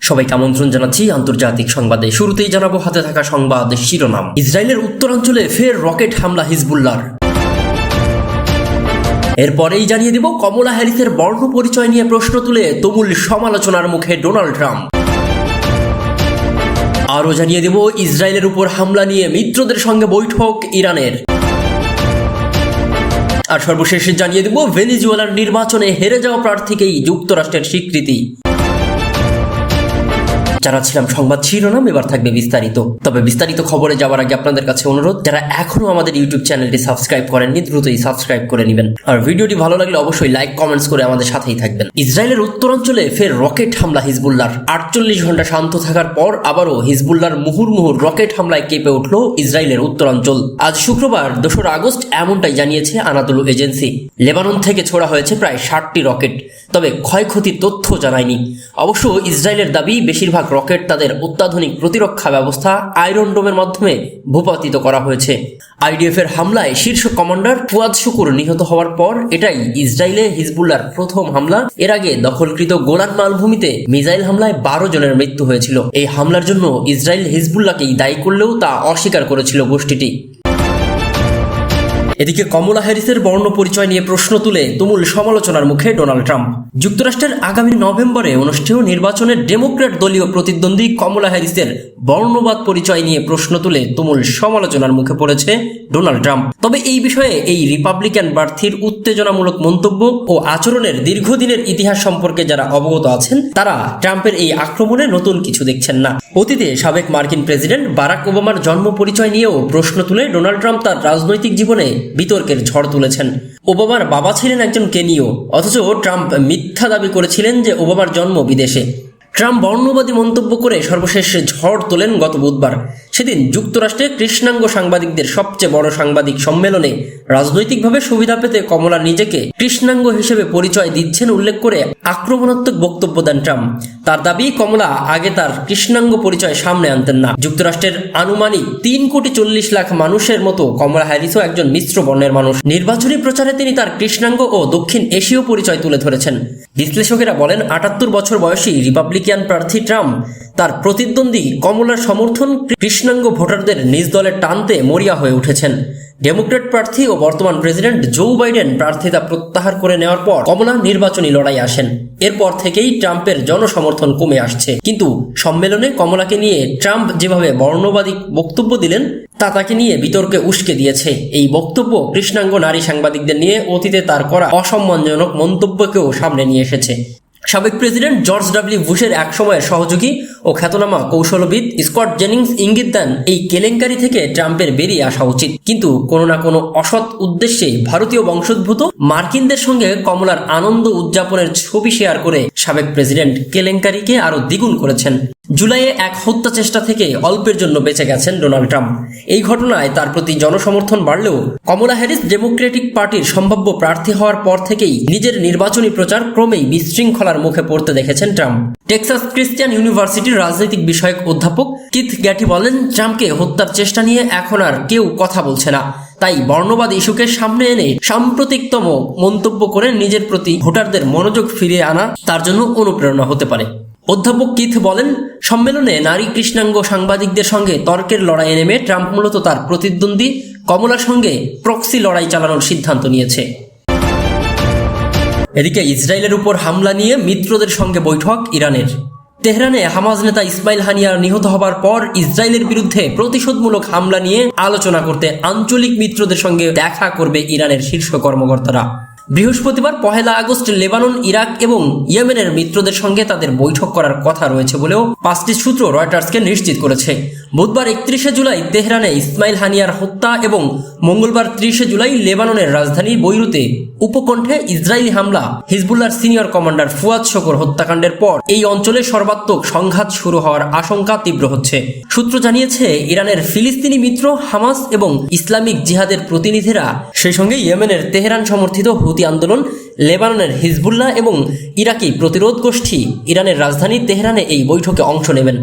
সবাইকে আমন্ত্রণ জানাচ্ছি আন্তর্জাতিক সংবাদে। শুরুতেই জানাবো হাতে থাকা সংবাদ শিরোনাম। ইসরায়েলের উত্তরাঞ্চলে ফের রকেট হামলা হিজবুল্লাহর। এরপরেই জানিয়ে দিব কমলা হ্যারিসের বর্ণ পরিচয় নিয়ে প্রশ্ন তুলে তুমুল সমালোচনার মুখে ডোনাল্ড ট্রাম্প। আরও জানিয়ে দেব ইসরায়েলের উপর হামলা নিয়ে মিত্রদের সঙ্গে বৈঠক ইরানের। আর সর্বশেষে জানিয়ে দেব ভেনেজুয়েলার নির্বাচনে হেরে যাওয়া প্রার্থীকেই যুক্তরাষ্ট্রের স্বীকৃতি। জানাচ্ছিলাম সংবাদ শিরোনাম, এবার থাকবে বিস্তারিত। তবে বিস্তারিত খবরে যাওয়ার আগে আপনাদের কাছে অনুরোধ, যারা এখনো আমাদের ইউটিউব চ্যানেলটি সাবস্ক্রাইব করেননি দ্রুতই সাবস্ক্রাইব করে নেবেন। আর ভিডিওটি ভালো লাগলে অবশ্যই লাইক কমেন্টস করে আমাদের সাথেই থাকবেন। ইসরায়েলের উত্তরাঞ্চলে ফের রকেট হামলা হিজবুল্লাহর। 48 ঘন্টা শান্ত থাকার পর আবারও হিজবুল্লাহর মুহুর্মুহুর রকেট হামলায় কেঁপে উঠল ইসরায়েলের উত্তরাঞ্চল। আজ শুক্রবার 2 আগস্ট এমনটাই জানিয়েছে আনাদোলু এজেন্সি। লেবানন থেকে ছোড়া হয়েছে প্রায় 60টি রকেট, তবে ক্ষয়ক্ষতির তথ্য জানায়নি। অবশ্য ইসরায়েলের দাবি বেশিরভাগ রকেট তাদের অত্যাধুনিক প্রতিরক্ষা ব্যবস্থা আয়রন ডোমের মাধ্যমে ভূপাতিত করা হয়েছে। আইডিএফ এর হামলায় শীর্ষ কমান্ডার ফুয়াদ শুকুর নিহত হওয়ার পর এটাই ইসরায়েলে হিজবুল্লাহর প্রথম হামলা। এর আগে দখলকৃত গোলান মালভূমিতে মিসাইল হামলায় 12 জনের মৃত্যু হয়েছিল। এই হামলার জন্য ইসরায়েল হিজবুল্লাহকেই দায়ী করলেও তা অস্বীকার করেছিল গোষ্ঠীটি। এদিকে কমলা হ্যারিসের বর্ণ পরিচয় নিয়ে প্রশ্ন তুলে তুমুল সমালোচনার মুখে ডোনাল্ড ট্রাম্প। যুক্তরাষ্ট্রের আগামী নভেম্বরে অনুষ্ঠেয় নির্বাচনে ডেমোক্র্যাট দলীয় প্রতিদ্বন্দ্বী কমলা হ্যারিসের বর্ণবাদ পরিচয় নিয়ে প্রশ্ন তুলে তুমুল সমালোচনার মুখে পড়েছে ডোনাল্ড ট্রাম্প। তবে এই বিষয়ে এই রিপাবলিকান প্রার্থীর উত্তেজনামূলক মন্তব্য ও আচরণের দীর্ঘদিনের ইতিহাস সম্পর্কে যারা অবগত আছেন তারা ট্রাম্পের এই আক্রমণে নতুন কিছু দেখছেন না। অতীতে সাবেক মার্কিন প্রেসিডেন্ট বারাক ওবামার জন্ম পরিচয় নিয়েও প্রশ্ন তুলে ডোনাল্ড ট্রাম্প তার রাজনৈতিক জীবনে বিতর্কের ঝড় তুলেছেন। ওবামার বাবা ছিলেন একজন কেনীয়, অথচ ট্রাম্প মিথ্যা দাবি করেছিলেন যে ওবামার জন্ম বিদেশে। ট্রাম্প বর্ণবাদী মন্তব্য করে সর্বশেষ ঝড় তোলেন গত বুধবার। সেদিন যুক্তরাষ্ট্রে কৃষ্ণাঙ্গ সাংবাদিকদের সবচেয়ে বড় সাংবাদিক সম্মেলনে রাজনৈতিকভাবে সুবিধা পেতে কমলা নিজেকে কৃষ্ণাঙ্গ হিসেবে পরিচয় দিচ্ছেন উল্লেখ করে আক্রমণাত্মক বক্তব্য দেন ট্রাম্প। তার দাবি কমলা আগে তার কৃষ্ণাঙ্গ পরিচয় সামনে আনতেন না। যুক্তরাষ্ট্রের আনুমানিক 3,40,00,000 মানুষের মতো কমলা হ্যারিসও একজন মিশ্র বর্ণের মানুষ। নির্বাচনী প্রচারে তিনি তার কৃষ্ণাঙ্গ ও দক্ষিণ এশীয় পরিচয় তুলে ধরেছেন। বিশ্লেষকেরা বলেন 78 বছর বয়সী রিপাবলিকান প্রার্থী ট্রাম্প তার প্রতিদ্বন্দ্বী কমলার সমর্থন কৃষ্ণাঙ্গ ভোটারদের নিজ দলে টানতে মরিয়া হয়ে উঠেছেন। ডেমোক্র্যাট প্রার্থী ও বর্তমান প্রেসিডেন্ট জো বাইডেন প্রার্থিতা প্রত্যাহার করে নেওয়ার পর কমলা নির্বাচনী লড়াই আসেন। এরপর থেকেই ট্রাম্পের জনসমর্থন কমে আসছে। কিন্তু সম্মেলনে কমলাকে নিয়ে ট্রাম্প যেভাবে বর্ণবাদী বক্তব্য দিলেন তা তাকে নিয়ে বিতর্কে উস্কে দিয়েছে। এই বক্তব্য কৃষ্ণাঙ্গ নারী সাংবাদিকদের নিয়ে অতীতে তার করা অসম্মানজনক মন্তব্যকেও সামনে নিয়ে এসেছে। সাবেক প্রেসিডেন্ট জর্জ ডব্লিউ বুশের এক সময়ের সহযোগী ও খ্যাতনামা কৌশলবিদ স্কট জেনিংস ইঙ্গিত দেন এই কেলেঙ্কারি থেকে ট্রাম্পের বেরিয়ে আসা উচিত। কিন্তু কোনো না কোনো অসৎ উদ্দেশ্যে ভারতীয় বংশোদ্ভূত মার্কিনদের সঙ্গে কমলার আনন্দ উদযাপনের ছবি শেয়ার করে সাবেক প্রেসিডেন্ট কেলেঙ্কারিকে আরো দ্বিগুণ করেছেন। জুলাইয়ে এক হত্যা চেষ্টা থেকে অল্পের জন্য বেঁচে গেছেন ডোনাল্ড ট্রাম্প। এই ঘটনায় তার প্রতি জনসমর্থন বাড়লেও কমলা হ্যারিস ডেমোক্রেটিক পার্টির সম্ভাব্য প্রার্থী হওয়ার পর থেকেই নিজের নির্বাচনী প্রচার ক্রমেই বিশৃঙ্খলার মুখে পড়তে দেখেছেন ট্রাম্প। টেক্সাস ক্রিশ্চিয়ান ইউনিভার্সিটির রাজনৈতিক বিষয়ক অধ্যাপক কিথ গ্যাটি বলেন, ট্রাম্পকে হত্যার চেষ্টা নিয়ে এখন আর কেউ কথা বলছে না, তাই বর্ণবাদ ইস্যুকে সামনে এনে সাম্প্রতিকতম মন্তব্য করে নিজের প্রতি ভোটারদের মনোযোগ ফিরিয়ে আনা তার জন্য অনুপ্রেরণা হতে পারে। অধ্যাপক কিথ বলেন, সম্মেলনে নারী কৃষ্ণাঙ্গ সাংবাদিকদের সঙ্গে তর্কের লড়াইয়ে নেমে ট্রাম্প মূলত তার প্রতিদ্বন্দ্বী কমলার সঙ্গে প্রক্সি লড়াই চালানোর সিদ্ধান্ত নিয়েছে। এদিকে ইসরায়েলের উপর হামলা নিয়ে মিত্রদের সঙ্গে বৈঠক ইরানের। তেহরানে হামাস নেতা ইসমাইল হানিয়ার নিহত হবার পর ইসরায়েলের বিরুদ্ধে প্রতিশোধমূলক হামলা নিয়ে আলোচনা করতে আঞ্চলিক মিত্রদের সঙ্গে দেখা করবে ইরানের শীর্ষ কর্মকর্তারা। বৃহস্পতিবার 1 আগস্ট লেবানন, ইরাক এবং ইয়েমেনের মিত্রদের সঙ্গে তাদের বৈঠক করার কথা রয়েছে বলেও 5টি সূত্র রয়টার্সকে নিশ্চিত করেছে। বুধবার 31 জুলাই তেহরানে ইসমাইল হানিয়ার হত্যা এবং মঙ্গলবার 30 জুলাই লেবাননের রাজধানী বৈরুতে উপকণ্ঠে ইসরায়েলি হামলা হিজবুল্লাহর সিনিয়র কমান্ডার ফুয়াদ শুকুর হত্যাকাণ্ডের পর এই অঞ্চলে সর্বাত্মক সংঘাত শুরু হওয়ার আশঙ্কা তীব্র হচ্ছে। সূত্র জানিয়েছে, ইরানের ফিলিস্তিনি মিত্র হামাস এবং ইসলামিক জিহাদের প্রতিনিধিরা, সেই সঙ্গে ইয়েমেনের তেহরান সমর্থিত হুতি আন্দোলন, লেবাননের হিজবুল্লাহ এবং ইরাকি প্রতিরোধ গোষ্ঠী ইরানের রাজধানী তেহরানে এই বৈঠকে অংশ নেবেন।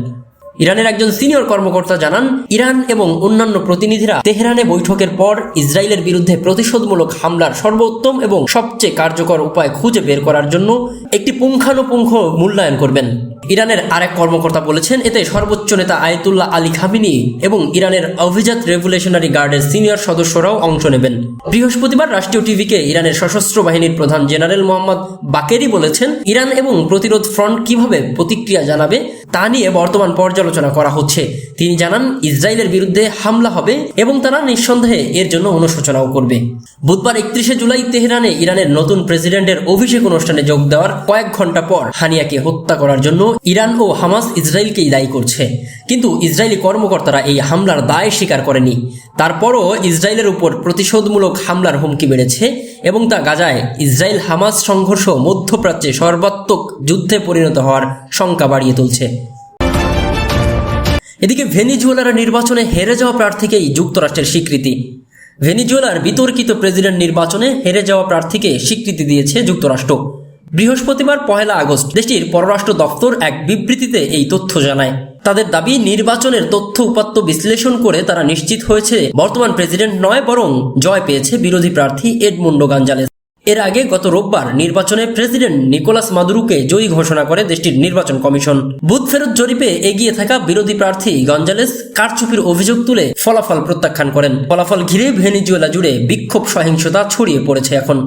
ইরানের একজন সিনিয়র কর্মকর্তা জানান, ইরান এবং অন্যান্য প্রতিনিধিরা তেহরানে বৈঠকের পর ইসরায়েলের বিরুদ্ধে প্রতিশোধমূলক হামলার সর্বোত্তম এবং সবচেয়ে কার্যকর উপায় খুঁজে বের করার জন্য একটি পুঙ্খানুপুঙ্খ মূল্যায়ন করবেন। ইরানের আরেক কর্মকর্তা বলেছেন, এতে সর্বোচ্চ নেতা আয়াতুল্লাহ আলী খামেনি এবং ইরানের অভিজাত রেভলিউশনারি গার্ডের সিনিয়র সদস্যরাও অংশ নেবেন। বৃহস্পতিবার রাষ্ট্রীয় টিভিকে ইরানের সশস্ত্র বাহিনীর প্রধান জেনারেল মোহাম্মদ বাকেরি বলেছেন, ইরান এবং প্রতিরোধ ফ্রন্ট কিভাবে প্রতিক্রিয়া জানাবে তা নিয়ে বর্তমান পর্যালোচনা করা হচ্ছে। তিনি জানান, ইসরায়েলের বিরুদ্ধে হামলা হবে এবং তারা নিঃসন্দেহে এর জন্য অনুশোচনাও করবে। বুধবার 31শে জুলাই তেহরানে ইরানের নতুন প্রেসিডেন্টের অভিষেক অনুষ্ঠানে যোগ দেওয়ার কয়েক ঘন্টা পর হানিয়াকে হত্যা করার জন্য ইরান ও হামাস ইসরায়েলকেই দায়ী করছে, কিন্তু ইসরায়েলি কর্মকর্তারা এই হামলার দায় স্বীকার করেনি। তারপরও ইসরায়েলের উপর প্রতিশোধমূলক হামলার হুমকি বেড়েছে এবং তা গাজায় ইসরায়েল হামাস সংঘর্ষ মধ্যপ্রাচ্যে সর্বাত্মক যুদ্ধে পরিণত হওয়ার শঙ্কা বাড়িয়ে তুলছে। এদিকে ভেনিজুয়েলার নির্বাচনে হেরে যাওয়া প্রার্থীকেই যুক্তরাষ্ট্রের স্বীকৃতি। ভেনিজুয়েলার বিতর্কিত প্রেসিডেন্ট নির্বাচনে হেরে যাওয়া প্রার্থীকে স্বীকৃতি দিয়েছে যুক্তরাষ্ট্র। বৃহস্পতিবার 1 আগস্ট দেশটির পররাষ্ট্র দপ্তর এক বিবৃতিতে এই তথ্য জানায়। তাদের দাবি, নির্বাচনের তথ্য উপাত্ত বিশ্লেষণ করে তারা নিশ্চিত হয়েছে বর্তমান প্রেসিডেন্ট নয়, বরং জয় পেয়েছে বিরোধী প্রার্থী এডমুন্ডো গঞ্জালেস। এর আগে গত রোববার নির্বাচনে প্রেসিডেন্ট নিকোলাস মাদুরোকে জয়ী ঘোষণা করে দেশটির নির্বাচন কমিশন। বুথ ফেরত জরিপে এগিয়ে থাকা বিরোধী প্রার্থী গঞ্জালেস কারচুপির অভিযোগ তুলে ফলাফল প্রত্যাখ্যান করেন। ফলাফল ঘিরে ভেনিজুয়েলা জুড়ে বিক্ষোভ সহিংসতা ছড়িয়ে পড়েছে এখন।